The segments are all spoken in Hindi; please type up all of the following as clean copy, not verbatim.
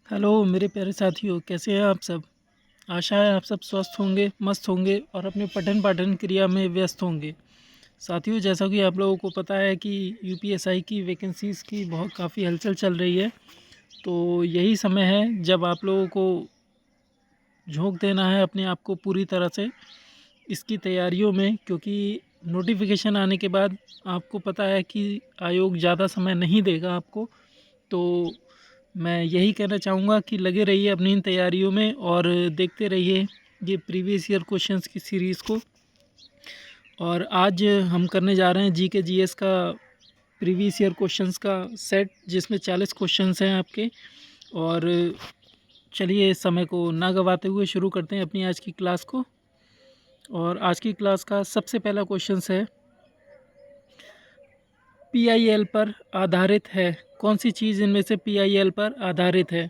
हेलो मेरे प्यारे साथियों, कैसे हैं आप सब। आशा है आप सब स्वस्थ होंगे, मस्त होंगे और अपने पठन पाठन क्रिया में व्यस्त होंगे। साथियों, जैसा कि आप लोगों को पता है कि यूपीएसआई की वैकेंसीज़ की बहुत काफ़ी हलचल चल रही है। तो यही समय है जब आप लोगों को झोंक देना है अपने आप को पूरी तरह से इसकी तैयारियों में, क्योंकि नोटिफिकेशन आने के बाद आपको पता है कि आयोग ज़्यादा समय नहीं देगा आपको। तो मैं यही कहना चाहूँगा कि लगे रहिए अपनी इन तैयारियों में और देखते रहिए ये प्रीवियस ईयर क्वेश्चंस की सीरीज़ को। और आज हम करने जा रहे हैं जीके जीएस का प्रीवियस ईयर क्वेश्चंस का सेट, जिसमें 40 क्वेश्चंस हैं आपके। और चलिए समय को ना गवाते हुए शुरू करते हैं अपनी आज की क्लास को। और आज की क्लास का सबसे पहला क्वेश्चंस है, पीआईएल पर आधारित है। कौन सी चीज़ इनमें से पीआईएल पर आधारित है।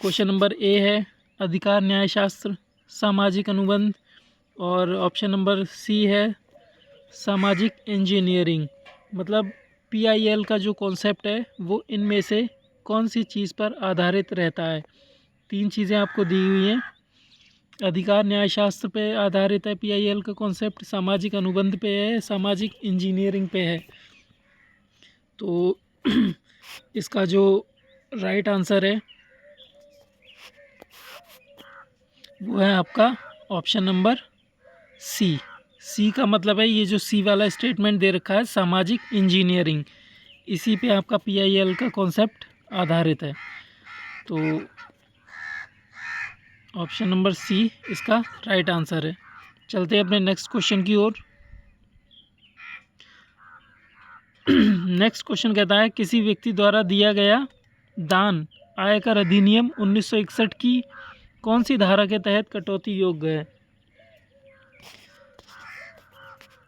क्वेश्चन नंबर ए है अधिकार न्यायशास्त्र, सामाजिक अनुबंध, और ऑप्शन नंबर सी है सामाजिक इंजीनियरिंग। मतलब पीआईएल का जो कॉन्सेप्ट है वो इनमें से कौन सी चीज़ पर आधारित रहता है। तीन चीज़ें आपको दी हुई हैं। अधिकार न्यायशास्त्र पे आधारित है पीआईएल का कॉन्सेप्ट, सामाजिक अनुबंध पे है, सामाजिक इंजीनियरिंग पे है। तो इसका जो राइट आंसर है वो है आपका ऑप्शन नंबर सी। सी का मतलब है, ये जो सी वाला स्टेटमेंट दे रखा है सामाजिक इंजीनियरिंग, इसी पे आपका पीआईएल का कॉन्सेप्ट आधारित है। तो ऑप्शन नंबर सी इसका राइट आंसर है। चलते हैं अपने नेक्स्ट क्वेश्चन की ओर। नेक्स्ट क्वेश्चन कहता है, किसी व्यक्ति द्वारा दिया गया दान आयकर अधिनियम 1961 की कौन सी धारा के तहत कटौती योग्य है।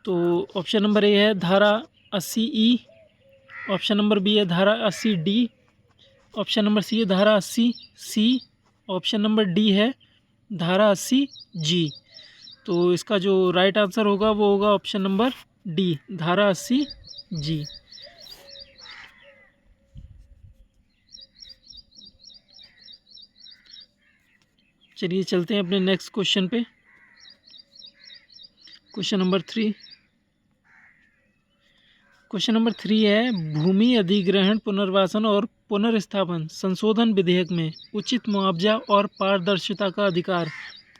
तो ऑप्शन नंबर ए है धारा 80E, ऑप्शन नंबर बी है धारा 80D, ऑप्शन नंबर सी है धारा 80C, ऑप्शन नंबर डी है धारा 80G। तो इसका जो राइट आंसर होगा वो होगा ऑप्शन नंबर डी, धारा 80G। चलिए चलते हैं अपने नेक्स्ट क्वेश्चन पे। Question number 3। क्वेश्चन नंबर 3 है, भूमि अधिग्रहण पुनर्वासन और पुनर्स्थापन संशोधन विधेयक में उचित मुआवजा और पारदर्शिता का अधिकार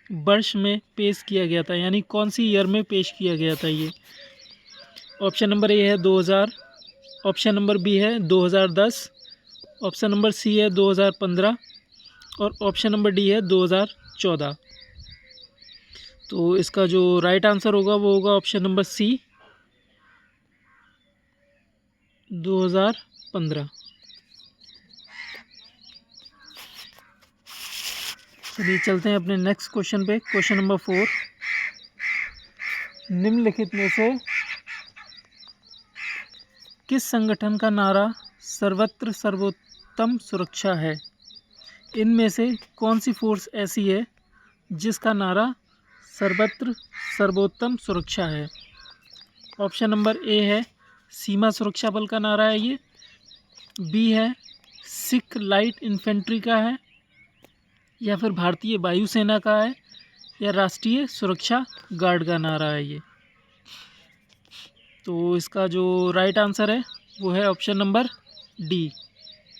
वर्ष में पेश किया गया था, यानी कौन सी ईयर में पेश किया गया था ये। ऑप्शन नंबर ए है 2000, ऑप्शन नंबर बी है 2010, ऑप्शन नंबर सी है 2015 और ऑप्शन नंबर डी है 2014। तो इसका जो राइट आंसर होगा वो होगा ऑप्शन नंबर सी, 2015। चलिए चलते हैं अपने नेक्स्ट क्वेश्चन पे। क्वेश्चन नंबर 4, निम्नलिखित में से किस संगठन का नारा सर्वत्र सर्वोत्तम सुरक्षा है। इनमें से कौन सी फोर्स ऐसी है जिसका नारा सर्वत्र सर्वोत्तम सुरक्षा है। ऑप्शन नंबर ए है सीमा सुरक्षा बल का नारा है ये, बी है सिख लाइट इन्फेंट्री का है, या फिर भारतीय वायुसेना का है, या राष्ट्रीय सुरक्षा गार्ड का नारा है ये। तो इसका जो राइट आंसर है वो है ऑप्शन नंबर डी,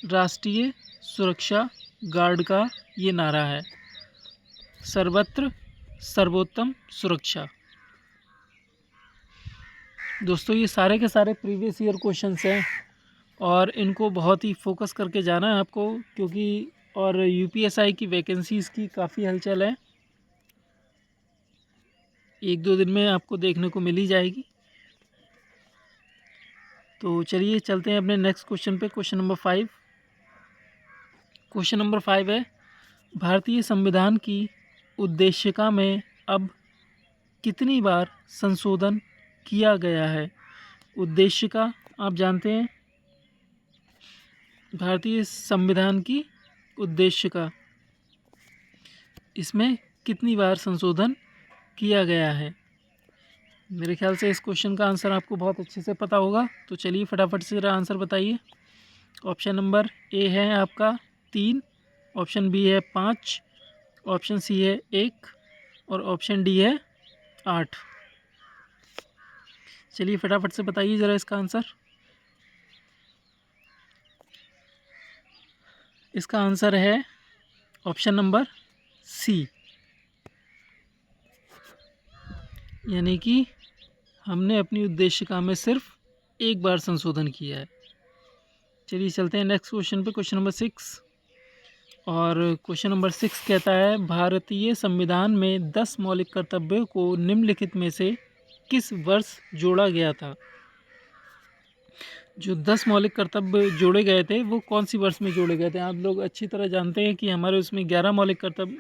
राष्ट्रीय सुरक्षा गार्ड का ये नारा है, सर्वत्र सर्वोत्तम सुरक्षा। दोस्तों, ये सारे के सारे प्रीवियस ईयर क्वेश्चंस हैं और इनको बहुत ही फोकस करके जाना है आपको, क्योंकि और यूपीएसआई की वैकेंसीज़ की काफ़ी हलचल है। एक दो दिन में आपको देखने को मिल ही जाएगी। तो चलिए चलते हैं अपने नेक्स्ट क्वेश्चन पे। Question number 5। क्वेश्चन नंबर 5 है, भारतीय संविधान की उद्देशिका में अब कितनी बार संशोधन किया गया है। उद्देशिका आप जानते हैं, भारतीय संविधान की उद्देशिका, इसमें कितनी बार संशोधन किया गया है। मेरे ख्याल से इस क्वेश्चन का आंसर आपको बहुत अच्छे से पता होगा। तो चलिए फटाफट से ज़रा आंसर बताइए। ऑप्शन नंबर ए है आपका 3, ऑप्शन बी है 5, ऑप्शन सी है 1 और ऑप्शन डी है 8। चलिए फटाफट से बताइए ज़रा इसका आंसर। इसका आंसर है ऑप्शन नंबर सी, यानी कि हमने अपनी उद्देशिका में सिर्फ एक बार संशोधन किया है। चलिए चलते हैं नेक्स्ट क्वेश्चन पे, क्वेश्चन नंबर 6। और क्वेश्चन नंबर 6 कहता है भारतीय संविधान में 10 मौलिक कर्तव्यों को निम्नलिखित में से किस वर्ष जोड़ा गया था। जो 10 मौलिक कर्तव्य जोड़े गए थे वो कौन सी वर्ष में जोड़े गए थे। आप लोग अच्छी तरह जानते हैं कि हमारे उसमें 11 मौलिक कर्तव्य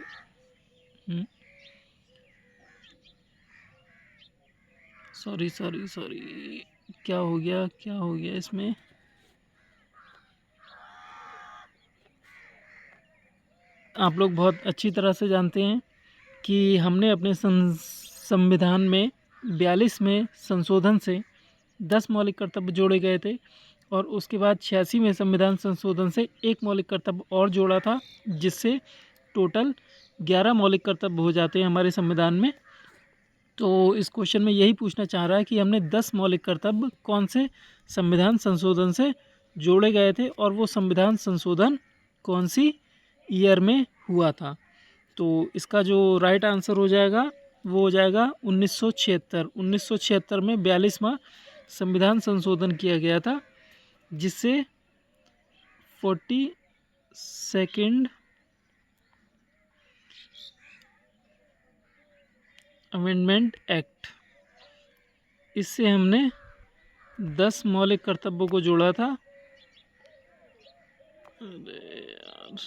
सॉरी क्या हो गया इसमें। आप लोग बहुत अच्छी तरह से जानते हैं कि हमने अपने संविधान में 42 में संशोधन से 10 मौलिक कर्तव्य जोड़े गए थे और उसके बाद 86 में संविधान संशोधन से एक मौलिक कर्तव्य और जोड़ा था, जिससे टोटल 11 मौलिक कर्तव्य हो जाते हैं हमारे संविधान में। तो इस क्वेश्चन में यही पूछना चाह रहा है कि हमने 10 मौलिक कर्तव्य कौन से संविधान संशोधन से जोड़े गए थे और वो संविधान संशोधन कौन सी ईयर में हुआ था। तो इसका जो राइट आंसर हो जाएगा वो हो जाएगा 1976। 1976 में 42वां संविधान संशोधन किया गया था, जिससे 42nd अमेंडमेंट एक्ट, इससे हमने 10 मौलिक कर्तव्यों को जोड़ा था। अरे यार,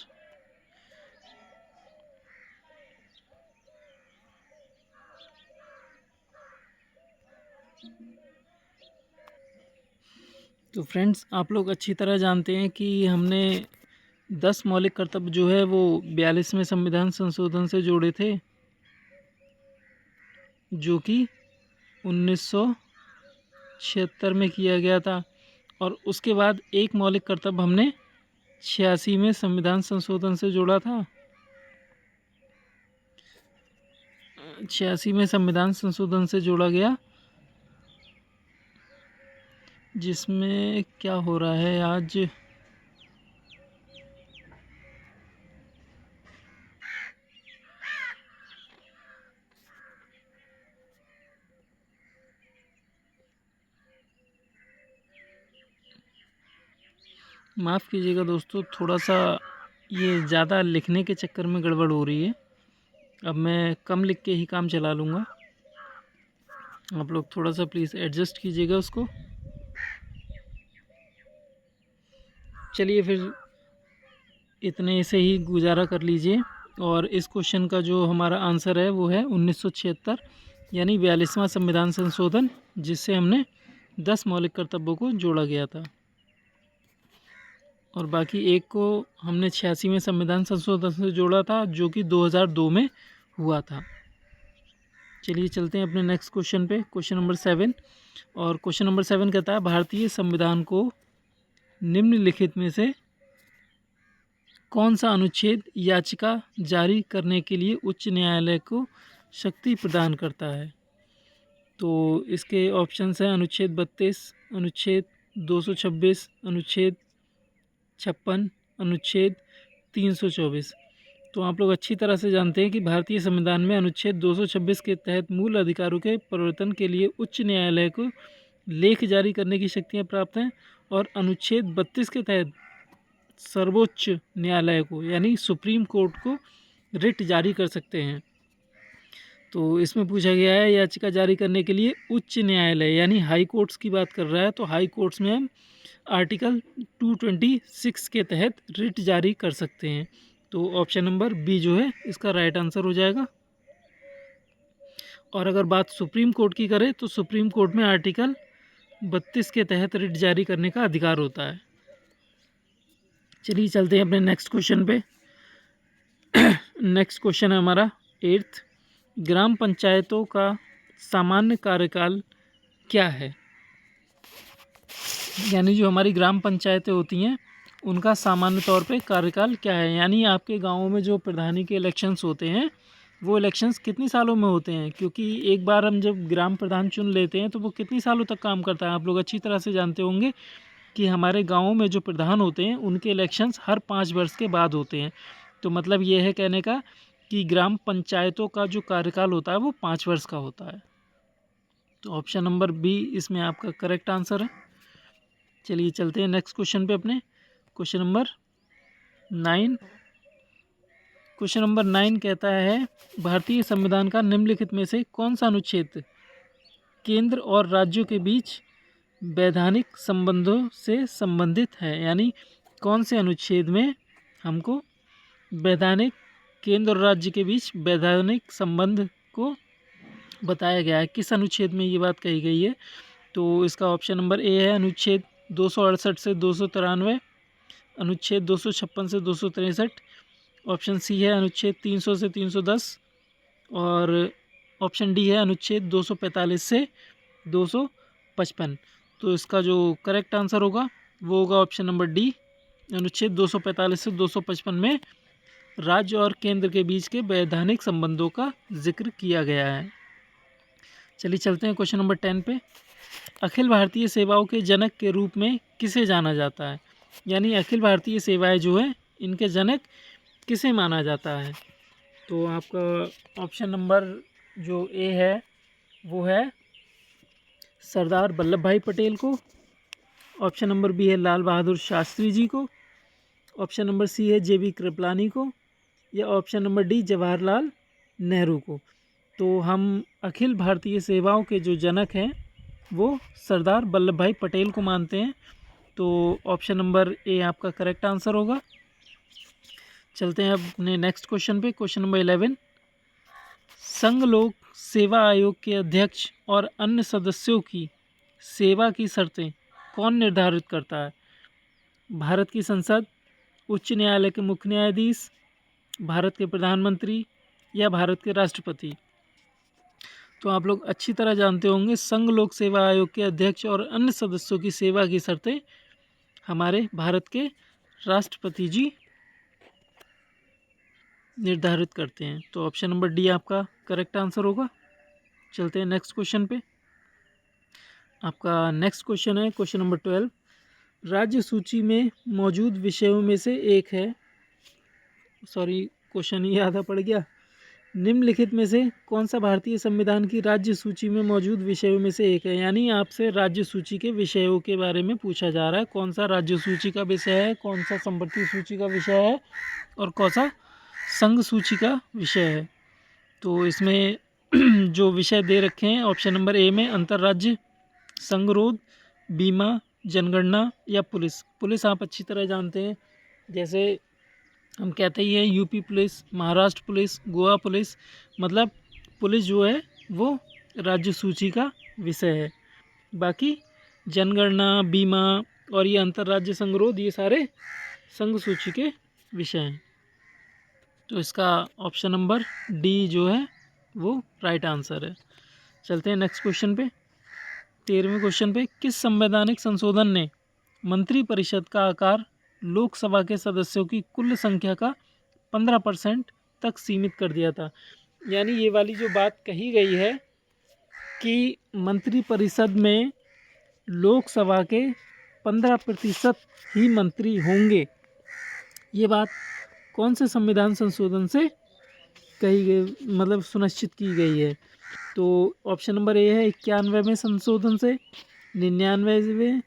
तो फ्रेंड्स आप लोग अच्छी तरह जानते हैं कि हमने 10 मौलिक कर्तव्य जो है वो 42वें संविधान संशोधन से जोड़े थे, जो कि 1976 में किया गया था। और उसके बाद एक मौलिक कर्तव्य हमने 86 में संविधान संशोधन से जोड़ा था। 86 में संविधान संशोधन से जोड़ा गया, जिसमें क्या हो रहा है आज। माफ़ कीजिएगा दोस्तों, थोड़ा सा ये ज़्यादा लिखने के चक्कर में गड़बड़ हो रही है। अब मैं कम लिख के ही काम चला लूँगा, आप लोग थोड़ा सा प्लीज़ एडजस्ट कीजिएगा उसको। चलिए फिर इतने से ही गुजारा कर लीजिए। और इस क्वेश्चन का जो हमारा आंसर है वो है 1976, यानी 42वां संविधान संशोधन, जिससे हमने 10 मौलिक कर्तव्यों को जोड़ा गया था और बाकी एक को हमने 86 में संविधान संशोधन से जोड़ा था, जो कि 2002 में हुआ था। चलिए चलते हैं अपने नेक्स्ट क्वेश्चन पे, क्वेश्चन नंबर 7। और क्वेश्चन नंबर 7 कहता है भारतीय संविधान को निम्नलिखित में से कौन सा अनुच्छेद याचिका जारी करने के लिए उच्च न्यायालय को शक्ति प्रदान करता है। तो इसके ऑप्शंस हैं अनुच्छेद 32, अनुच्छेद 226, अनुच्छेद 56, अनुच्छेद 324। तो आप लोग अच्छी तरह से जानते हैं कि भारतीय संविधान में अनुच्छेद 226 के तहत मूल अधिकारों के परिवर्तन के लिए उच्च न्यायालय को लेख जारी करने की शक्तियाँ प्राप्त हैं और अनुच्छेद 32 के तहत सर्वोच्च न्यायालय को यानी सुप्रीम कोर्ट को रिट जारी कर सकते हैं। तो इसमें पूछा गया है याचिका जारी करने के लिए उच्च न्यायालय यानी हाई कोर्ट्स की बात कर रहा है, तो हाई कोर्ट्स में हम आर्टिकल 226 के तहत रिट जारी कर सकते हैं। तो ऑप्शन नंबर बी जो है इसका राइट आंसर हो जाएगा। और अगर बात सुप्रीम कोर्ट की करें तो सुप्रीम कोर्ट में आर्टिकल 32 के तहत रिट जारी करने का अधिकार होता है। चलिए चलते हैं अपने नेक्स्ट क्वेश्चन पे। नेक्स्ट क्वेश्चन है हमारा 8th। ग्राम पंचायतों का सामान्य कार्यकाल क्या है। यानी जो हमारी ग्राम पंचायतें होती हैं उनका सामान्य तौर पे कार्यकाल क्या है। यानी आपके गाँव में जो प्रधानी के इलेक्शंस होते हैं वो इलेक्शंस कितनी सालों में होते हैं, क्योंकि एक बार हम जब ग्राम प्रधान चुन लेते हैं तो वो कितनी सालों तक काम करता है। आप लोग अच्छी तरह से जानते होंगे कि हमारे गाँव में जो प्रधान होते हैं उनके इलेक्शंस हर 5 वर्ष के बाद होते हैं। तो मतलब ये है कहने का कि ग्राम पंचायतों का जो कार्यकाल होता है वो 5 वर्ष का होता है। तो ऑप्शन नंबर बी इसमें आपका करेक्ट आंसर है। चलिए चलते हैं नेक्स्ट क्वेश्चन पे अपने। Question number 9। क्वेश्चन नंबर 9 कहता है भारतीय संविधान का निम्नलिखित में से कौन सा अनुच्छेद केंद्र और राज्यों के बीच वैधानिक संबंधों से संबंधित है। यानी कौन से अनुच्छेद में हमको वैधानिक केंद्र और राज्य के बीच वैधानिक संबंध को बताया गया है, किस अनुच्छेद में ये बात कही गई है। तो इसका ऑप्शन नंबर ए है अनुच्छेद 268 से 293, अनुच्छेद 256 से 263, ऑप्शन सी है अनुच्छेद 300 से 310 और ऑप्शन डी है अनुच्छेद 245 से 255। तो इसका जो करेक्ट आंसर होगा वो होगा ऑप्शन नंबर डी, अनुच्छेद 245 से 255 में राज्य और केंद्र के बीच के वैधानिक संबंधों का जिक्र किया गया है। चलिए चलते हैं क्वेश्चन नंबर 10 पे। अखिल भारतीय सेवाओं के जनक के रूप में किसे जाना जाता है। यानी अखिल भारतीय सेवाएं जो है इनके जनक किसे माना जाता है। तो आपका ऑप्शन नंबर जो ए है वो है सरदार वल्लभ भाई पटेल को, ऑप्शन नंबर बी है लाल बहादुर शास्त्री जी को, ऑप्शन नंबर सी है जे बी कृपलानी को, या option number D Jawaharlal Nehru को। तो हम अखिल भारतीय सेवाओं के जो जनक हैं वो सरदार वल्लभ भाई पटेल को मानते हैं। तो ऑप्शन नंबर ए आपका करेक्ट आंसर होगा। चलते हैं अब अपने नेक्स्ट क्वेश्चन पे। Question number 11। संघ लोक सेवा आयोग के अध्यक्ष और अन्य सदस्यों की सेवा की शर्तें कौन निर्धारित करता है। भारत की संसद, उच्च न्यायालय के मुख्य न्यायाधीश, भारत के प्रधानमंत्री या भारत के राष्ट्रपति। तो आप लोग अच्छी तरह जानते होंगे संघ लोक सेवा आयोग के अध्यक्ष और अन्य सदस्यों की सेवा की शर्तें हमारे भारत के राष्ट्रपति जी निर्धारित करते हैं। तो ऑप्शन नंबर डी आपका करेक्ट आंसर होगा। चलते हैं नेक्स्ट क्वेश्चन पे। आपका नेक्स्ट क्वेश्चन है क्वेश्चन नंबर 12। राज्य सूची में मौजूद विषयों में से एक है, क्वेश्चन ही आधा पड़ गया। निम्नलिखित में से कौन सा भारतीय संविधान की राज्य सूची में मौजूद विषयों में से एक है। यानी आपसे राज्य सूची के विषयों के बारे में पूछा जा रहा है, कौन सा राज्य सूची का विषय है, कौन सा संपत्ति सूची का विषय है और कौन सा संघ सूची का विषय है। तो इसमें जो विषय दे रखे हैं ऑप्शन नंबर ए में अंतर्राज्य संगरोध, बीमा, जनगणना या पुलिस। पुलिस आप अच्छी तरह जानते हैं, जैसे हम कहते ही हैं UP police, Maharashtra police, Goa police, मतलब पुलिस जो है वो राज्य सूची का विषय है। बाकी जनगणना, बीमा और ये अंतर्राज्य संगरोध ये सारे संघ सूची के विषय हैं। तो इसका ऑप्शन नंबर डी जो है वो राइट आंसर है। चलते हैं नेक्स्ट क्वेश्चन पे। 13वें क्वेश्चन पे, किस संवैधानिक संशोधन ने मंत्रिपरिषद का आकार लोकसभा के सदस्यों की कुल संख्या का 15% तक सीमित कर दिया था। यानी ये वाली जो बात कही गई है कि मंत्रिपरिषद में लोकसभा के 15% ही मंत्री होंगे, ये बात कौन से संविधान संशोधन से कही गई, मतलब सुनिश्चित की गई है। तो ऑप्शन नंबर ए है 91वें संशोधन से, 99वें,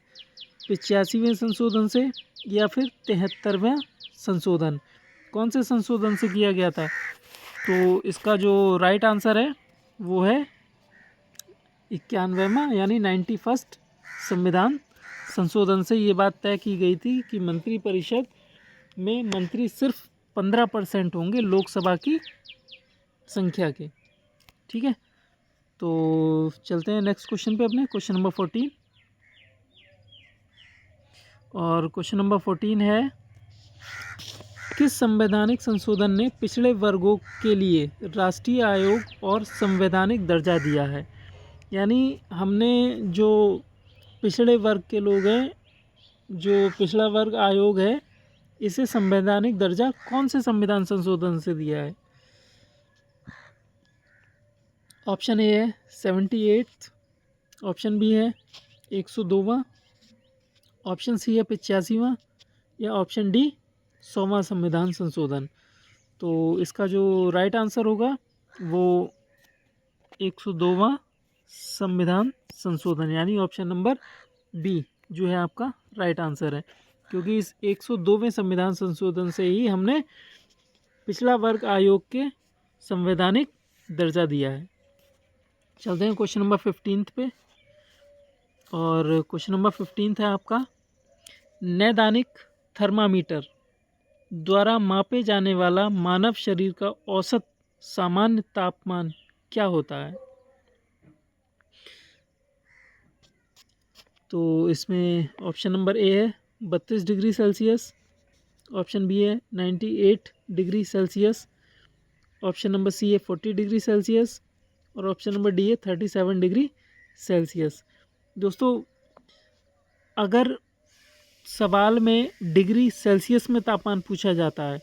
85वें संशोधन से या फिर 73वें संशोधन। कौन से संशोधन से किया गया था। तो इसका जो राइट आंसर है वो है 91वां यानी 91st संविधान संशोधन से ये बात तय की गई थी कि मंत्रिपरिषद में मंत्री सिर्फ 15% होंगे लोकसभा की संख्या के। ठीक है, तो चलते हैं नेक्स्ट क्वेश्चन पे अपने। क्वेश्चन नंबर 14 और क्वेश्चन नंबर 14 है, किस संवैधानिक संशोधन ने पिछड़े वर्गों के लिए राष्ट्रीय आयोग और संवैधानिक दर्जा दिया है। यानी हमने जो पिछड़े वर्ग के लोग हैं जो पिछड़ा वर्ग आयोग है इसे संवैधानिक दर्जा कौन से संविधान संशोधन से दिया है? ऑप्शन ए है 78, ऑप्शन बी है 102वां, ऑप्शन सी है 85वां या ऑप्शन डी 100वां संविधान संशोधन। तो इसका जो राइट आंसर होगा वो 102वां संविधान संशोधन यानी ऑप्शन नंबर बी जो है आपका राइट आंसर है, क्योंकि इस 102वें संविधान संशोधन से ही हमने पिछड़ा वर्ग आयोग के संवैधानिक दर्जा दिया है। चलते हैं क्वेश्चन नंबर 15 पे, और क्वेश्चन नंबर 15 है आपका, नैदानिक थर्मामीटर द्वारा मापे जाने वाला मानव शरीर का औसत सामान्य तापमान क्या होता है? तो इसमें ऑप्शन नंबर ए है 32 डिग्री सेल्सियस, ऑप्शन बी है 98 degree Celsius, option number C है 40 डिग्री सेल्सियस और ऑप्शन नंबर डी है 37 डिग्री सेल्सियस। दोस्तों, अगर सवाल में डिग्री सेल्सियस में तापमान पूछा जाता है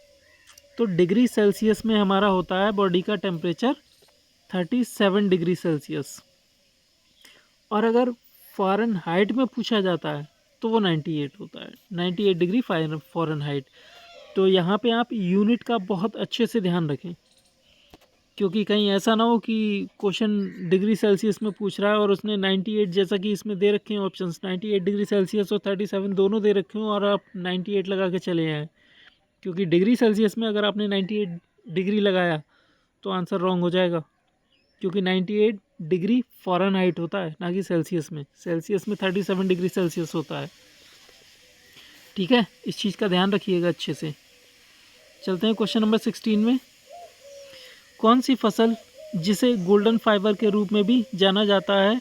तो डिग्री सेल्सियस में हमारा होता है बॉडी का टेम्परेचर 37 डिग्री सेल्सियस, और अगर फ़ारेनहाइट में पूछा जाता है तो वो 98 होता है, 98 डिग्री फ़ारेनहाइट। तो यहाँ पे आप यूनिट का बहुत अच्छे से ध्यान रखें, क्योंकि कहीं ऐसा ना हो कि क्वेश्चन डिग्री सेल्सियस में पूछ रहा है और उसने 98 जैसा कि इसमें दे रखे हैं ऑप्शंस 98 डिग्री सेल्सियस और 37 दोनों दे रखे हों और आप 98 लगा के चले आए, क्योंकि डिग्री सेल्सियस में अगर आपने 98 डिग्री लगाया तो आंसर रॉन्ग हो जाएगा, क्योंकि 98 डिग्री फ़ारेनहाइट होता है ना कि सेल्सियस में 37 डिग्री सेल्सियस होता है। ठीक है, इस चीज़ का ध्यान रखिएगा अच्छे से। चलते हैं क्वेश्चन नंबर 16 में, कौन सी फसल जिसे गोल्डन फाइबर के रूप में भी जाना जाता है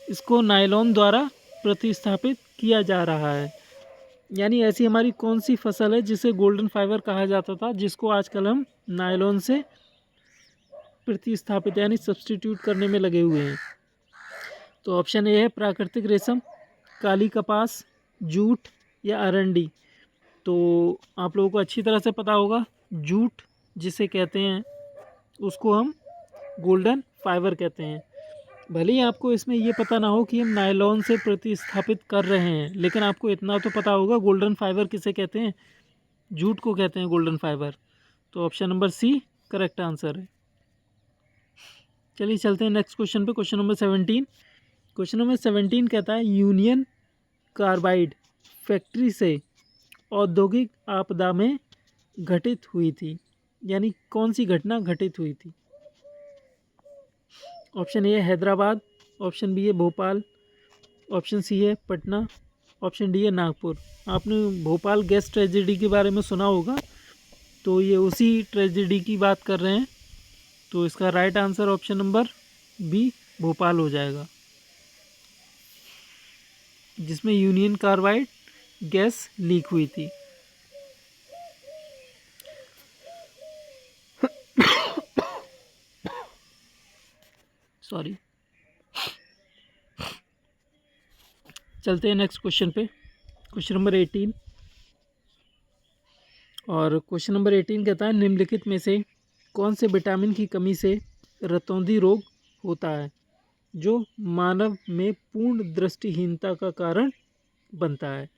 इसको नायलॉन द्वारा प्रतिस्थापित किया जा रहा है? यानी ऐसी हमारी कौन सी फसल है जिसे गोल्डन फाइबर कहा जाता था जिसको आजकल हम नायलॉन से प्रतिस्थापित यानी सब्सटीट्यूट करने में लगे हुए हैं? तो ऑप्शन ए है प्राकृतिक रेशम, काली कपास, जूट या अरंडी। तो आप लोगों को अच्छी तरह से पता होगा जूट जिसे कहते हैं उसको हम गोल्डन फाइबर कहते हैं। भले ही आपको इसमें ये पता ना हो कि हम नायलॉन से प्रतिस्थापित कर रहे हैं, लेकिन आपको इतना तो पता होगा गोल्डन फाइबर किसे कहते हैं, जूट को कहते हैं गोल्डन फाइबर। तो option number C correct answer है। चलिए चलते हैं नेक्स्ट क्वेश्चन पे, क्वेश्चन नंबर 17। क्वेश्चन नंबर 17 कहता है, यूनियन कार्बाइड फैक्ट्री से औद्योगिक आपदा में घटित हुई थी, यानी कौन सी घटना घटित हुई थी? ऑप्शन ए है हैदराबाद, ऑप्शन बी है भोपाल, ऑप्शन सी है पटना, ऑप्शन डी है नागपुर। आपने भोपाल गैस ट्रेजेडी के बारे में सुना होगा, तो ये उसी ट्रेजेडी की बात कर रहे हैं। तो इसका right answer option number B Bhopal हो जाएगा, जिसमें यूनियन कार्बाइड गैस लीक हुई थी। सॉरी। चलते हैं नेक्स्ट क्वेश्चन पे, क्वेश्चन नंबर 18। और क्वेश्चन नंबर 18 कहता है, निम्नलिखित में से कौन से विटामिन की कमी से रतौंधी रोग होता है जो मानव में पूर्ण दृष्टिहीनता का कारण बनता है?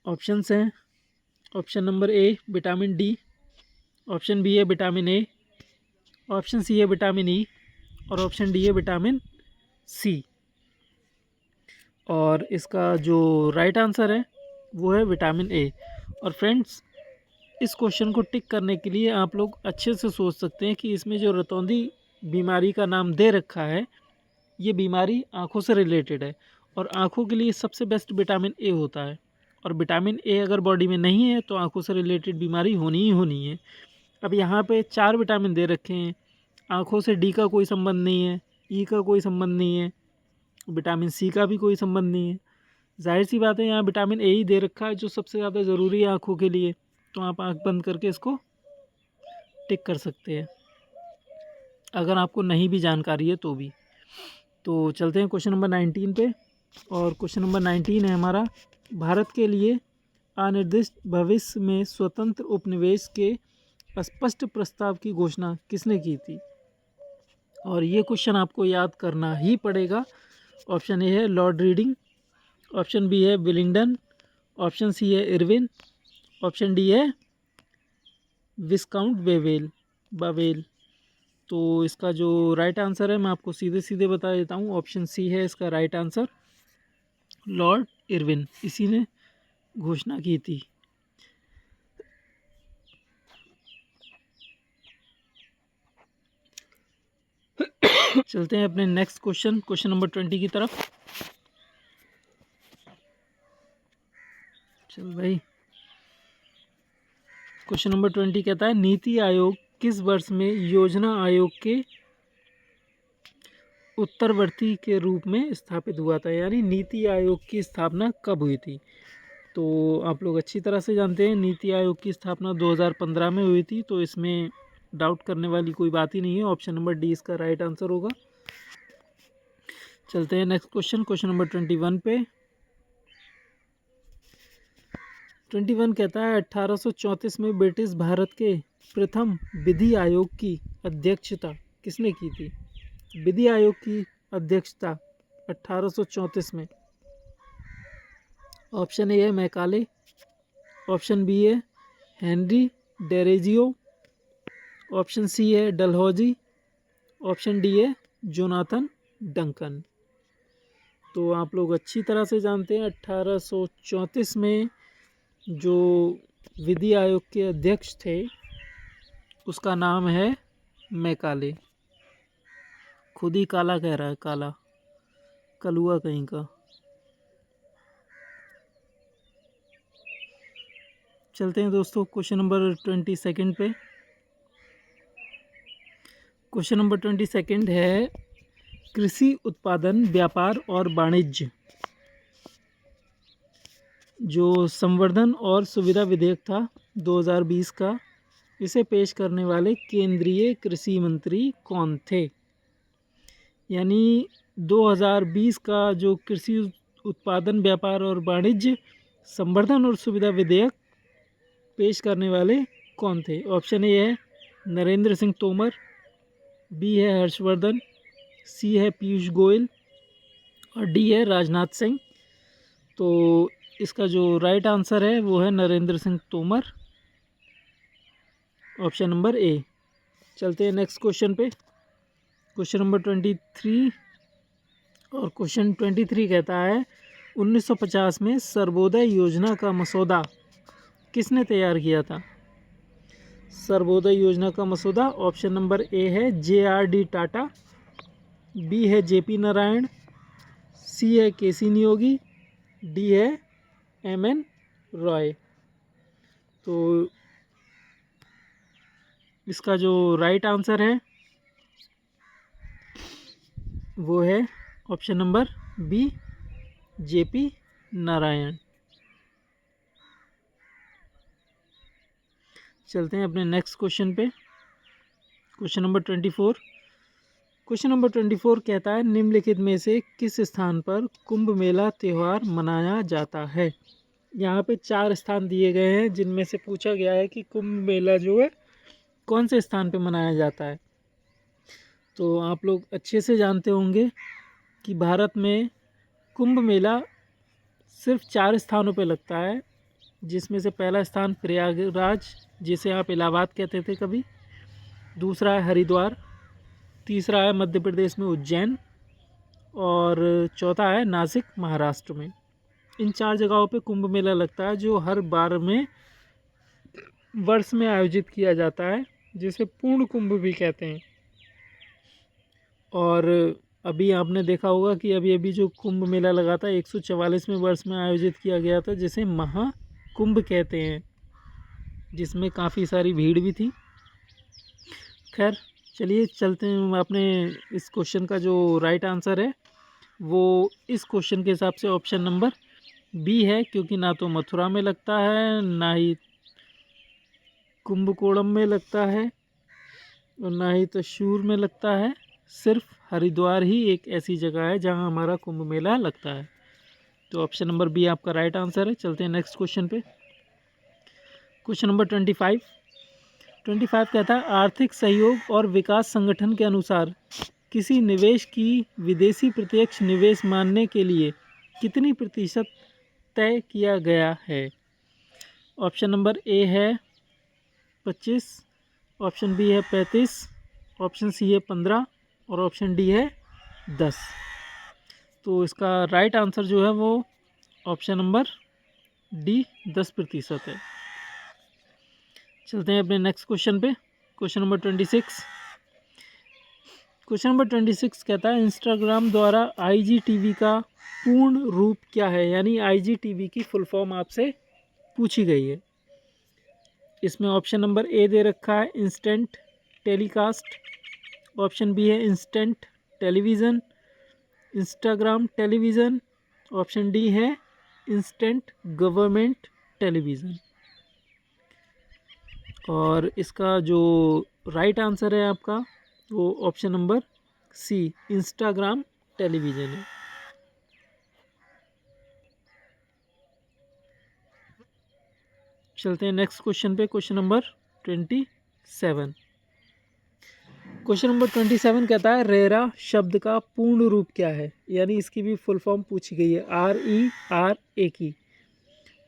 ऑप्शंस हैं, option number A vitamin D, option B है विटामिन ए, ऑप्शन सी है विटामिन ई और ऑप्शन डी है विटामिन सी। और इसका जो राइट आंसर है वो है विटामिन ए। और फ्रेंड्स, इस क्वेश्चन को टिक करने के लिए आप लोग अच्छे से सोच सकते हैं कि इसमें जो रतौंधी बीमारी का नाम दे रखा है ये बीमारी आँखों से रिलेटेड है, और आँखों के लिए सबसे बेस्ट विटामिन ए होता है, और विटामिन ए अगर बॉडी में नहीं है तो आँखों से रिलेटेड बीमारी होनी ही होनी है। अब यहाँ पे 4 विटामिन दे रखे हैं, आँखों से डी का कोई संबंध नहीं है, ई का कोई संबंध नहीं है, विटामिन सी का भी कोई संबंध नहीं है। जाहिर सी बात है यहाँ विटामिन ए ही दे रखा है जो सबसे ज़्यादा ज़रूरी है आँखों के लिए, तो आप आँख बंद करके इसको टिक कर सकते हैं अगर आपको नहीं भी जानकारी है तो भी। तो चलते हैं क्वेश्चन नंबर 19 पे। और क्वेश्चन नंबर 19 है हमारा, भारत के लिए अनिर्दिष्ट भविष्य में स्वतंत्र उपनिवेश के स्पष्ट प्रस्ताव की घोषणा किसने की थी? और ये क्वेश्चन आपको याद करना ही पड़ेगा। ऑप्शन ए है लॉर्ड रीडिंग, ऑप्शन बी है विलिंगडन, ऑप्शन सी है इरविन, ऑप्शन डी है विस्काउंट बावेल। तो इसका जो राइट आंसर है मैं आपको सीधे सीधे बता देता हूँ, ऑप्शन सी है इसका राइट आंसर। लॉर्ड इरविन, इसी ने घोषणा की थी। चलते हैं अपने नेक्स्ट क्वेश्चन नंबर 20 की तरफ। चल भाई, क्वेश्चन नंबर 20 कहता है, नीति आयोग किस वर्ष में योजना आयोग के उत्तरवर्ती के रूप में स्थापित हुआ था? यानी नीति आयोग की स्थापना कब हुई थी? तो आप लोग अच्छी तरह से जानते हैं नीति आयोग की स्थापना 2015 में हुई थी, तो इसमें डाउट करने वाली कोई बात ही नहीं है। ऑप्शन नंबर डी इसका राइट आंसर होगा। चलते हैं नेक्स्ट क्वेश्चन नंबर 21 पे। 21 कहता है, 1834 में ब्रिटिश भारत के प्रथम विधि आयोग की अध्यक्षता किसने की थी? विधि आयोग की अध्यक्षता 1834 में। ऑप्शन ए है मैकाले, ऑप्शन बी है हेनरी डेरेजियो, ऑप्शन सी है डलहौजी, ऑप्शन डी है जोनाथन डंकन। तो आप लोग अच्छी तरह से जानते हैं 1834 में जो विधि आयोग के अध्यक्ष थे उसका नाम है मैकाले। खुद ही काला कह रहा है, काला कलुआ कहीं का। चलते हैं दोस्तों क्वेश्चन नंबर 22 पे। क्वेश्चन नंबर 22 है, कृषि उत्पादन व्यापार और वाणिज्य जो संवर्धन और सुविधा विधेयक था 2020 का, इसे पेश करने वाले केंद्रीय कृषि मंत्री कौन थे? यानी 2020 का जो कृषि उत्पादन व्यापार और वाणिज्य संवर्धन और सुविधा विधेयक पेश करने वाले कौन थे? ऑप्शन ए है नरेंद्र सिंह तोमर, बी है हर्षवर्धन, सी है पीयूष गोयल और डी है राजनाथ सिंह। तो इसका जो राइट आंसर है वो है नरेंद्र सिंह तोमर, ऑप्शन नंबर ए। चलते हैं नेक्स्ट क्वेश्चन पे। क्वेश्चन नंबर 23 और क्वेश्चन 23 कहता है, 1950 में सर्वोदय योजना का मसौदा किसने तैयार किया था? सर्वोदय योजना का मसौदा ऑप्शन नंबर ए है JRD टाटा, बी है JP नारायण, सी है KC नियोगी, डी है MN रॉय। तो इसका जो राइट आंसर है वो है option number B JP Narayan. चलते हैं अपने नेक्स्ट क्वेश्चन पे। Question number 24। क्वेश्चन नंबर 24 कहता है, निम्नलिखित में से किस स्थान पर कुंभ मेला त्यौहार मनाया जाता है? यहाँ पे 4 स्थान दिए गए हैं जिनमें से पूछा गया है कि कुंभ मेला जो है कौन से स्थान पे मनाया जाता है। तो आप लोग अच्छे से जानते होंगे कि भारत में कुंभ मेला सिर्फ 4 स्थानों पे लगता है, जिसमें से पहला स्थान प्रयागराज, जिसे आप इलाहाबाद कहते थे कभी, दूसरा है हरिद्वार, तीसरा है मध्य प्रदेश में उज्जैन और चौथा है नासिक महाराष्ट्र में। इन 4 जगहों पे कुंभ मेला लगता है जो हर बार में वर्ष में आयोजित किया जाता है, जिसे पूर्ण कुंभ भी कहते हैं। और अभी आपने देखा होगा कि अभी अभी जो कुंभ मेला लगा था 144वें वर्ष में आयोजित किया गया था, जिसे महाकुंभ कहते हैं, जिसमें काफ़ी सारी भीड़ भी थी। खैर चलिए चलते हैं अपने इस क्वेश्चन का जो राइट आंसर है वो इस क्वेश्चन के हिसाब से ऑप्शन नंबर बी है, क्योंकि ना तो मथुरा में लगता है, ना ही कुंभकोणम में लगता है और ना ही त्रिशूर में लगता है। सिर्फ हरिद्वार ही एक ऐसी जगह है जहां हमारा कुंभ मेला लगता है। तो ऑप्शन नंबर बी आपका राइट आंसर है। चलते हैं नेक्स्ट क्वेश्चन पे। क्वेश्चन नंबर 25 कहता है आर्थिक सहयोग और विकास संगठन के अनुसार किसी निवेश की विदेशी प्रत्यक्ष निवेश मानने के लिए कितनी प्रतिशत तय किया गया है? ऑप्शन नंबर ए है 25, ऑप्शन बी है 35, ऑप्शन सी है 15 और ऑप्शन डी है 10। तो इसका राइट आंसर जो है वो ऑप्शन नंबर डी 10% है। चलते हैं अपने नेक्स्ट क्वेश्चन पे। क्वेश्चन नंबर 26 कहता है इंस्टाग्राम द्वारा IGTV का पूर्ण रूप क्या है? यानी IGTV की फुल फॉर्म आपसे पूछी गई है। इसमें ऑप्शन नंबर ए दे रखा है इंस्टेंट टेलीकास्ट, ऑप्शन बी है instant television, Instagram television, option D है इंस्टेंट गवर्नमेंट टेलीविज़न। और इसका जो राइट आंसर है आपका वो option number C Instagram television है। चलते हैं नेक्स्ट क्वेश्चन पे। क्वेश्चन नंबर 27 कहता है रेरा शब्द का पूर्ण रूप क्या है? यानी इसकी भी फुल फॉर्म पूछी गई है, RERA की।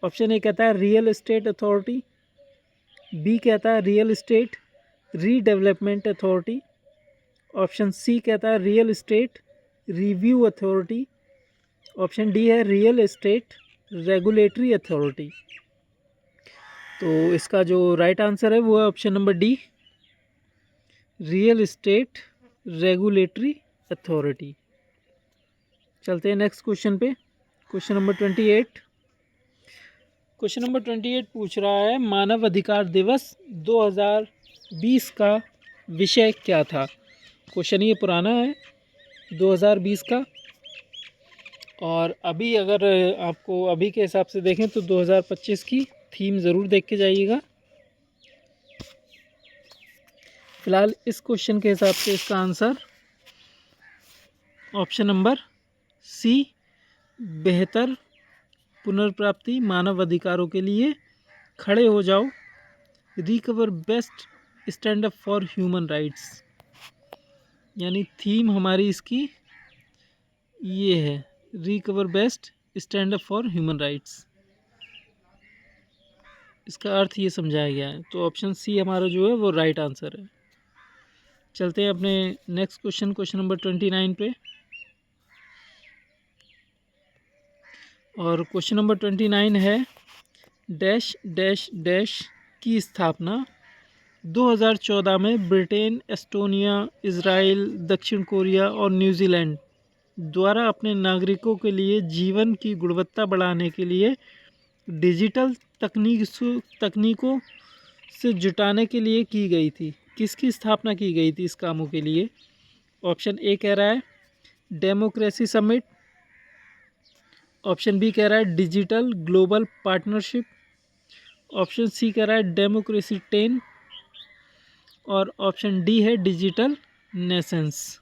ऑप्शन ए कहता है रियल एस्टेट अथॉरिटी, बी कहता है real estate redevelopment authority, option C कहता है real estate review authority, option D है रियल एस्टेट रेगुलेटरी अथॉरिटी। तो इसका जो राइट आंसर है वो है option number D real estate regulatory authority. चलते हैं नेक्स्ट क्वेश्चन पे। क्वेश्चन नंबर 28 पूछ रहा है मानव अधिकार दिवस 2020 का विषय क्या था? क्वेश्चन ये पुराना है 2020 का, और अभी अगर आपको अभी के हिसाब से देखें तो 2025 की थीम ज़रूर देख के जाइएगा। फिलहाल इस क्वेश्चन के हिसाब से इसका आंसर ऑप्शन नंबर सी बेहतर पुनर्प्राप्ति मानव अधिकारों के लिए खड़े हो जाओ, recover best stand up for human rights. यानी थीम हमारी इसकी ये है, recover best stand up for human rights. इसका अर्थ ये समझाया गया है। तो ऑप्शन सी हमारा जो है वो राइट आंसर है। चलते हैं अपने नेक्स्ट क्वेश्चन नंबर 29 पे। और क्वेश्चन नंबर 29 है डैश डैश डैश की स्थापना 2014 में ब्रिटेन, एस्टोनिया, इज़राइल, दक्षिण कोरिया और न्यूजीलैंड द्वारा अपने नागरिकों के लिए जीवन की गुणवत्ता बढ़ाने के लिए डिजिटल तकनीकों से जुटाने के लिए की गई थी। किसकी स्थापना की गई थी इस कामों के लिए? ऑप्शन ए कह रहा है डेमोक्रेसी समिट, ऑप्शन बी कह रहा है digital global partnership, option C कह रहा है डेमोक्रेसी 10 और ऑप्शन डी है डिजिटल नेशंस।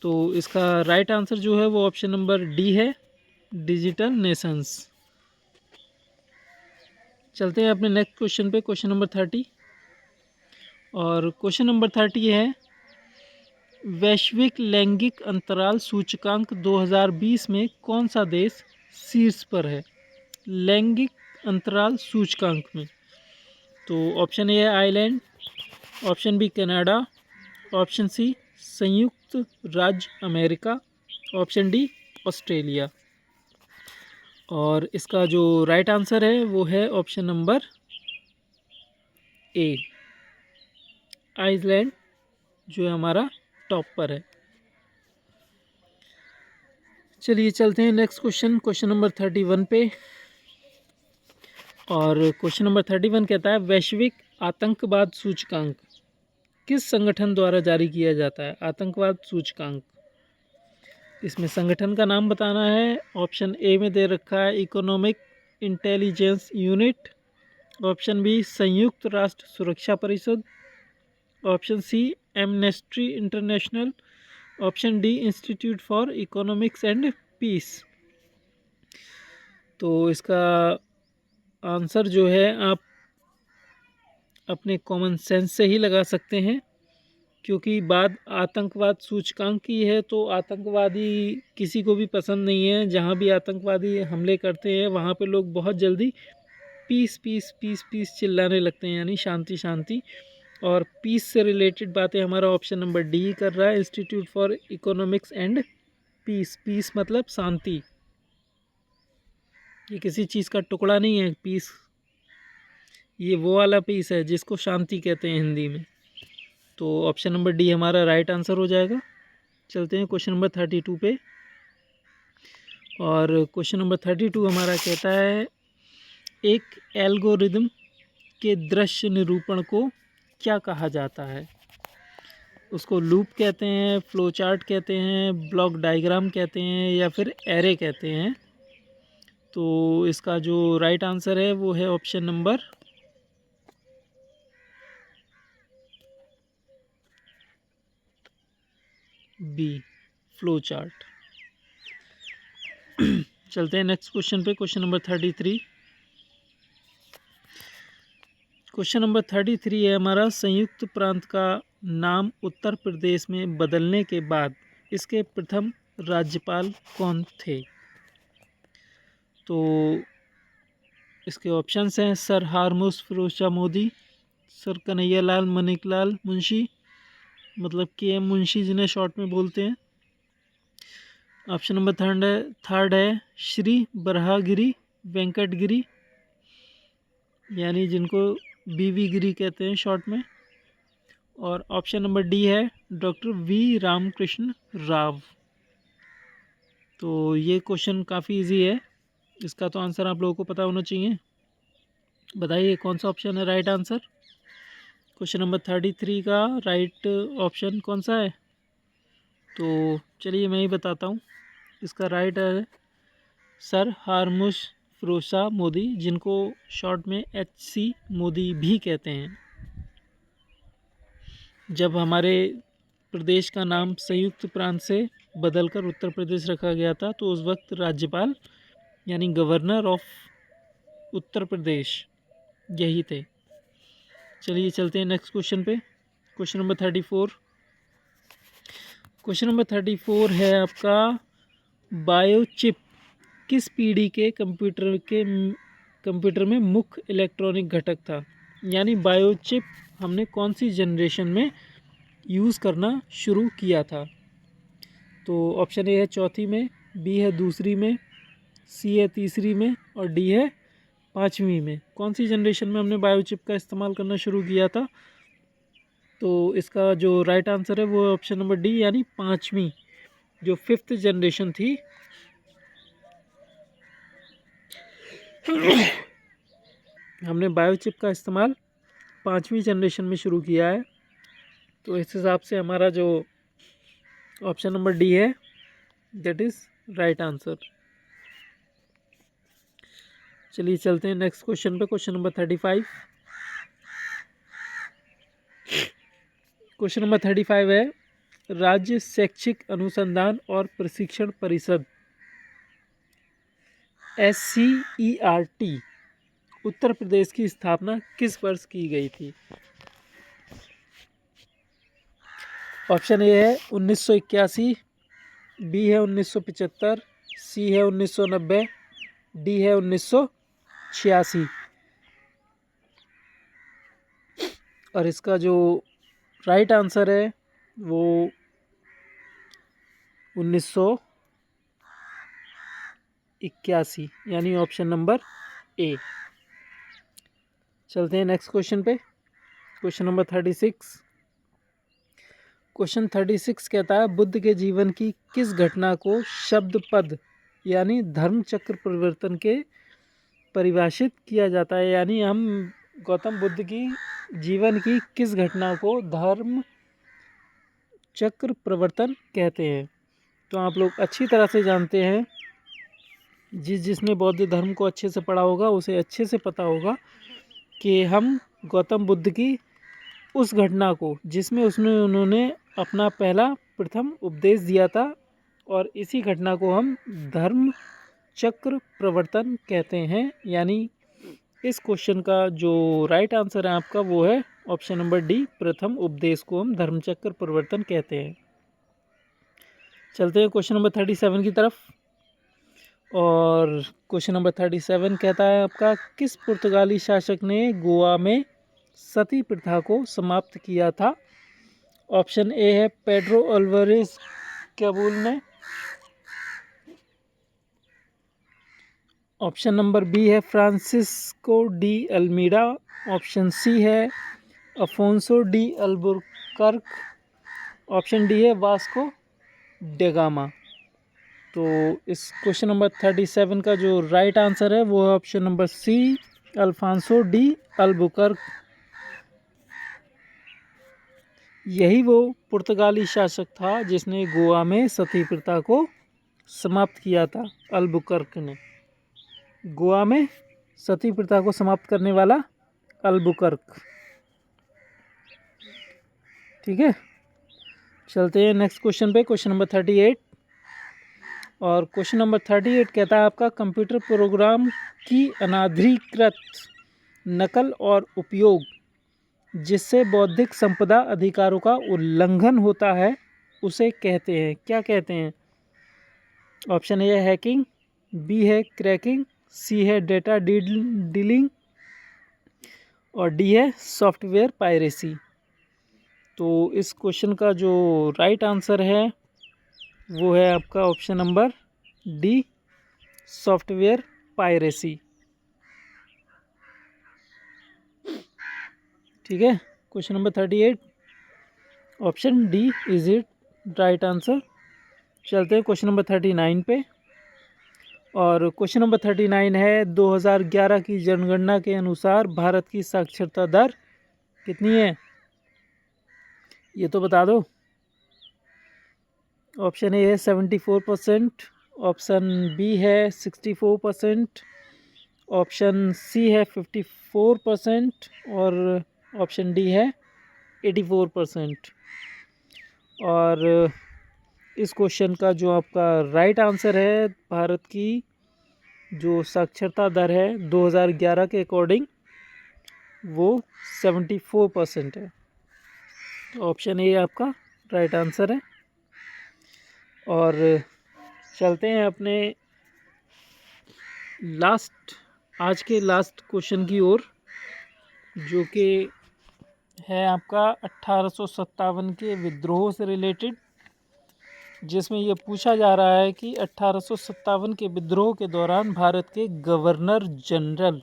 तो इसका राइट आंसर जो है वो ऑप्शन नंबर डी है डिजिटल नेशंस। चलते हैं अपने नेक्स्ट क्वेश्चन पे। क्वेश्चन नंबर 30 और क्वेश्चन नंबर 30 है वैश्विक लैंगिक अंतराल सूचकांक 2020 में कौन सा देश शीर्ष पर है? लैंगिक अंतराल सूचकांक में तो ऑप्शन ए है Ireland, option B Canada, option C संयुक्त राज्य अमेरिका, ऑप्शन डी ऑस्ट्रेलिया। और इसका जो राइट आंसर है वो है ऑप्शन नंबर ए आइसलैंड, जो है हमारा टॉप पर है। चलिए चलते हैं नेक्स्ट क्वेश्चन नंबर 31 पे। और क्वेश्चन नंबर 31 कहता है वैश्विक आतंकवाद सूचकांक किस संगठन द्वारा जारी किया जाता है? आतंकवाद सूचकांक, इसमें संगठन का नाम बताना है। ऑप्शन ए में दे रखा है economic intelligence unit, option B संयुक्त राष्ट्र सुरक्षा परिषद, option C Amnesty International, option D Institute for Economics and Peace. तो इसका आंसर जो है आप अपने कॉमन सेंस से ही लगा सकते हैं, क्योंकि बात आतंकवाद सूचकांक की है तो आतंकवादी किसी को भी पसंद नहीं है। जहाँ भी आतंकवादी हमले करते हैं वहाँ पे लोग बहुत जल्दी पीस पीस पीस पीस चिल्लाने लगते हैं, यानी शांति शांति। और पीस से रिलेटेड बातें हमारा ऑप्शन नंबर डी कर रहा है, Institute for Economics and Peace. Peace मतलब शांति, ये किसी चीज़ का टुकड़ा नहीं है पीस, ये वो वाला पीस है जिसको शांति कहते हैं हिंदी में। तो ऑप्शन नंबर डी हमारा राइट आंसर हो जाएगा। चलते हैं क्वेश्चन नंबर 32 पे। और क्वेश्चन नंबर 32 हमारा कहता है एक एल्गोरिदम के दृश्य निरूपण को क्या कहा जाता है। उसको लूप कहते हैं, फ्लो चार्ट कहते हैं, ब्लॉक डायग्राम कहते हैं, या फिर एरे कहते हैं। तो इसका जो राइट आंसर है वो है option number B, flow chart. चलते हैं नेक्स्ट क्वेश्चन पे, क्वेश्चन नंबर 33। क्वेश्चन नंबर 33 है हमारा, संयुक्त प्रांत का नाम उत्तर प्रदेश में बदलने के बाद इसके प्रथम राज्यपाल कौन थे। तो इसके ऑप्शंस हैं सर हारमोस फिरोज शाह मोदी, सर कन्हैयालाल मणिकलाल मुंशी, मतलब के एम मुंशी जिन्हें शॉर्ट में बोलते हैं। ऑप्शन नंबर थर्ड है श्री बराहगिरी वेंकटगिरी, यानी जिनको बीवी गिरी कहते हैं शॉर्ट में। और ऑप्शन नंबर डी है डॉक्टर वी रामकृष्ण राव। तो ये क्वेश्चन काफ़ी इजी है, इसका तो आंसर आप लोगों को पता होना चाहिए। बताइए कौन सा ऑप्शन है राइट आंसर। क्वेश्चन नंबर 33 का राइट ऑप्शन कौन सा है। तो चलिए मैं ही बताता हूँ, इसका राइट है सर हारमोस फिरोज शाह मोदी, जिनको शॉर्ट में HC मोदी भी कहते हैं। जब हमारे प्रदेश का नाम संयुक्त प्रांत से बदलकर उत्तर प्रदेश रखा गया था तो उस वक्त राज्यपाल यानी गवर्नर ऑफ उत्तर प्रदेश यही थे। चलिए चलते हैं नेक्स्ट क्वेश्चन पे, क्वेश्चन नंबर 34। क्वेश्चन नंबर 34 है आपका, बायोचिप किस पीढ़ी के कंप्यूटर में मुख्य इलेक्ट्रॉनिक घटक था। यानी बायोचिप हमने कौन सी जनरेशन में यूज़ करना शुरू किया था। तो ऑप्शन ए है चौथी में, बी है दूसरी में, सी है तीसरी में, और डी है पाँचवीं में। कौन सी जनरेशन में हमने बायोचिप का इस्तेमाल करना शुरू किया था। तो इसका जो राइट आंसर है वो ऑप्शन नंबर डी, यानी पाँचवीं, जो 5th जनरेशन थी। हमने बायोचिप का इस्तेमाल 5वीं जनरेशन में शुरू किया है। तो इस हिसाब से हमारा जो ऑप्शन नंबर डी है दैट इज़ राइट आंसर। चलिए चलते हैं नेक्स्ट क्वेश्चन पे, क्वेश्चन नंबर 35। क्वेश्चन नंबर 35 है, राज्य शैक्षिक अनुसंधान और प्रशिक्षण परिषद SCERT उत्तर प्रदेश की स्थापना किस वर्ष की गई थी। ऑप्शन ए है 1981, बी है 1975, सी है 1990, डी है 1986। और इसका जो राइट आंसर है वो 1981, यानी ऑप्शन नंबर ए। चलते हैं नेक्स्ट क्वेश्चन पे, क्वेश्चन नंबर 36। क्वेश्चन 36 कहता है, बुद्ध के जीवन की किस घटना को शब्द पद यानी धर्म चक्र परिवर्तन के परिभाषित किया जाता है। यानी हम गौतम बुद्ध की जीवन की किस घटना को धर्म चक्र परिवर्तन कहते हैं। तो आप लोग अच्छी तरह से जानते हैं, जिसने बौद्ध धर्म को अच्छे से पढ़ा होगा उसे अच्छे से पता होगा कि हम गौतम बुद्ध की उस घटना को जिसमें उन्होंने अपना पहला प्रथम उपदेश दिया था, और इसी घटना को हम धर्म चक्र प्रवर्तन कहते हैं? यानी इस क्वेश्चन का जो राइट आंसर है आपका वो है ऑप्शन नंबर डी, प्रथम उपदेश को हम धर्मचक्र प्रवर्तन कहते हैं। चलते हैं क्वेश्चन नंबर 37 की तरफ। और क्वेश्चन नंबर 37 कहता है आपका, किस पुर्तगाली शासक ने गोवा में सती प्रथा को समाप्त किया था? ऑप्शन ए है पेड्रो अल्वारेज कैबूल ने, ऑप्शन नंबर बी है Francisco de Almeida, option C है Afonso de Albuquerque, option D है वास्को डेगामा। तो इस क्वेश्चन नंबर 37 का जो राइट आंसर है वो है option number C, Afonso de Albuquerque. यही वो पुर्तगाली शासक था जिसने गोवा में सती प्रथा को समाप्त किया था। अल्बुकर्क ने गोवा में सती प्रथा को समाप्त करने वाला अल्बुकर्क। ठीक है, चलते हैं नेक्स्ट क्वेश्चन पे, क्वेश्चन नंबर 38। और क्वेश्चन नंबर 38 कहता है आपका, कंप्यूटर प्रोग्राम की अनाधिकृत नकल और उपयोग जिससे बौद्धिक संपदा अधिकारों का उल्लंघन होता है उसे कहते हैं, क्या कहते हैं? ऑप्शन ए है हैकिंग, बी है क्रैकिंग, सी है डेटा डीलिंग और डी है सॉफ्टवेयर पायरेसी। तो इस क्वेश्चन का जो राइट आंसर है वो है आपका option number D, software piracy. ठीक है, question number 38 option D is it right answer. चलते हैं क्वेश्चन नंबर 39 पे। और क्वेश्चन नंबर 39 है, 2011 की जनगणना के अनुसार भारत की साक्षरता दर कितनी है? ये तो बता दो। ऑप्शन ए है 74%, ऑप्शन बी है 64%, ऑप्शन सी है 54% और ऑप्शन डी है 84%। और इस क्वेश्चन का जो आपका राइट आंसर है, भारत की जो साक्षरता दर है 2011 के अकॉर्डिंग वो 74% है। ऑप्शन ए आपका राइट आंसर है। और चलते हैं अपने आज के लास्ट क्वेश्चन की ओर, जो कि है आपका 1857 के विद्रोह से रिलेटेड, जिसमें यह पूछा जा रहा है कि 1857 के विद्रोह के दौरान भारत के गवर्नर जनरल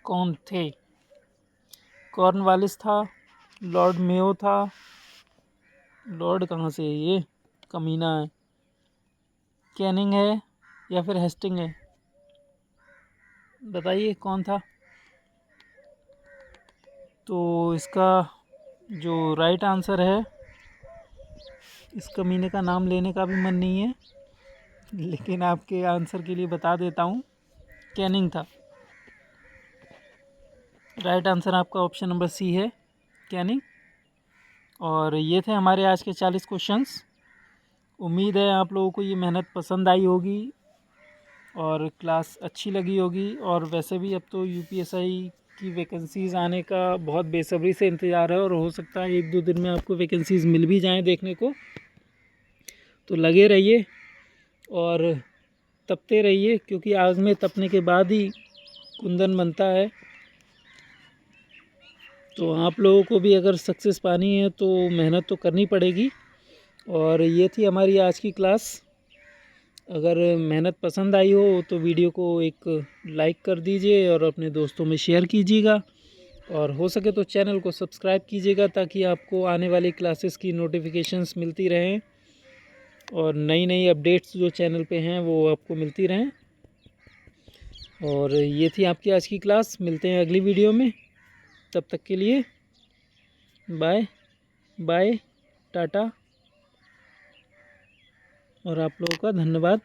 कौन थे? कॉर्नवालिस था, लॉर्ड मेयो था, लॉर्ड कहाँ से है ये कमीना है, कैनिंग है या फिर हेस्टिंग है? बताइए कौन था? तो इसका जो राइट आंसर है, इस कमीने का नाम लेने का भी मन नहीं है लेकिन आपके आंसर के लिए बता देता हूँ, कैनिंग था। राइट आंसर आपका ऑप्शन नंबर सी है, कैनिंग। और ये थे हमारे आज के 40 क्वेश्चंस। उम्मीद है आप लोगों को ये मेहनत पसंद आई होगी और क्लास अच्छी लगी होगी। और वैसे भी अब तो यूपीएसआई की वैकेंसीज़ आने का बहुत बेसब्री से इंतज़ार है और हो सकता है 1-2 दिन में आपको वैकेंसीज़ मिल भी जाएं देखने को। तो लगे रहिए और तपते रहिए, क्योंकि आग में तपने के बाद ही कुंदन बनता है। तो आप लोगों को भी अगर सक्सेस पानी है तो मेहनत तो करनी पड़ेगी। और ये थी हमारी आज की क्लास। अगर मेहनत पसंद आई हो तो वीडियो को एक लाइक कर दीजिए और अपने दोस्तों में शेयर कीजिएगा, और हो सके तो चैनल को सब्सक्राइब कीजिएगा ताकि आपको आने वाली क्लासेस की नोटिफिकेशंस मिलती रहें और नई नई अपडेट्स जो चैनल पे हैं वो आपको मिलती रहें। और ये थी आपकी आज की क्लास। मिलते हैं अगली वीडियो में, तब तक के लिए बाय बाय, टाटा और आप लोगों का धन्यवाद।